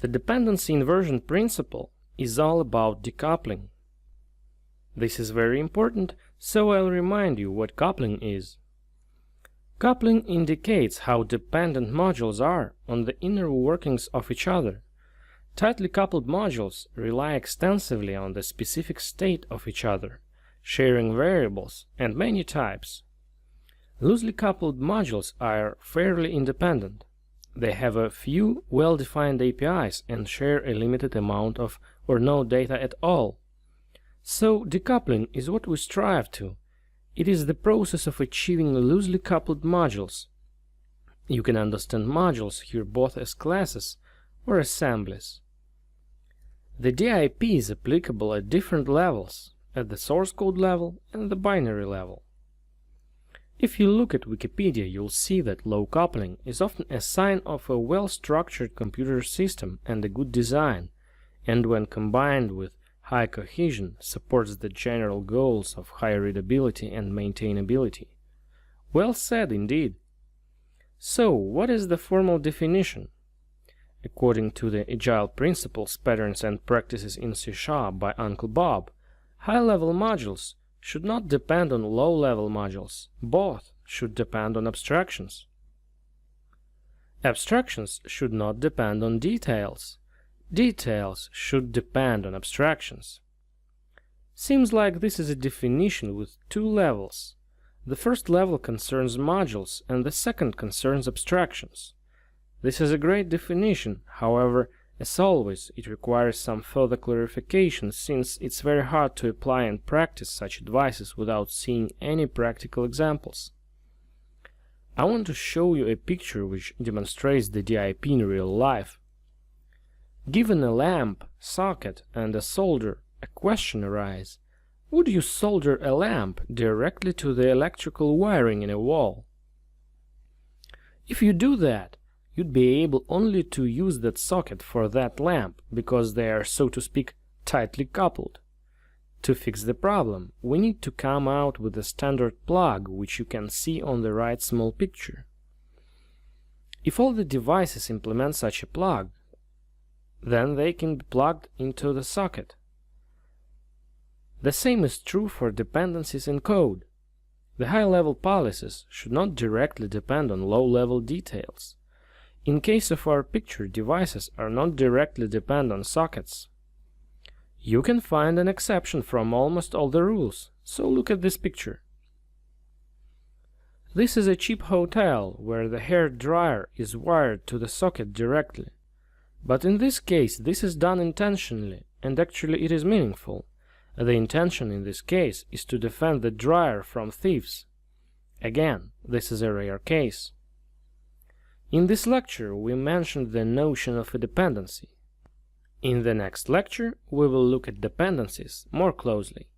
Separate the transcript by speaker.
Speaker 1: The dependency inversion principle is all about decoupling. This is very important, so I'll remind you what coupling is. Coupling indicates how dependent modules are on the inner workings of each other. Tightly coupled modules rely extensively on the specific state of each other, sharing variables and many types. Loosely coupled modules are fairly independent. They have a few well-defined APIs and share a limited amount of or no data at all. So decoupling is what we strive to. It is the process of achieving loosely coupled modules. You can understand modules here both as classes or assemblies. The DIP is applicable at different levels, at the source code level and the binary level. If you look at Wikipedia, you'll see that low coupling is often a sign of a well-structured computer system and a good design, and when combined with high cohesion, supports the general goals of high readability and maintainability. Well said indeed. So, what is the formal definition? According to the Agile Principles, Patterns and Practices in C# by Uncle Bob, high-level modules should not depend on low-level modules. Both should depend on abstractions. Abstractions should not depend on details. Details should depend on abstractions. Seems like this is a definition with two levels. The first level concerns modules and the second concerns abstractions. This is a great definition, however, as always, it requires some further clarification since it's very hard to apply and practice such advices without seeing any practical examples. I want to show you a picture which demonstrates the DIP in real life. Given a lamp, socket, and a solder, a question arises. Would you solder a lamp directly to the electrical wiring in a wall? If you do that, you'd be able only to use that socket for that lamp, because they are, so to speak, tightly coupled. To fix the problem, we need to come out with a standard plug, which you can see on the right small picture. If all the devices implement such a plug, then they can be plugged into the socket. The same is true for dependencies in code. The high-level policies should not directly depend on low-level details. In case of our picture, devices are not directly depend on sockets. You can find an exception from almost all the rules, so look at this picture. This is a cheap hotel where the hair dryer is wired to the socket directly. But in this case, this is done intentionally, and actually it is meaningful. The intention in this case is to defend the dryer from thieves. Again, this is a rare case. In this lecture, we mentioned the notion of a dependency. In the next lecture, we will look at dependencies more closely.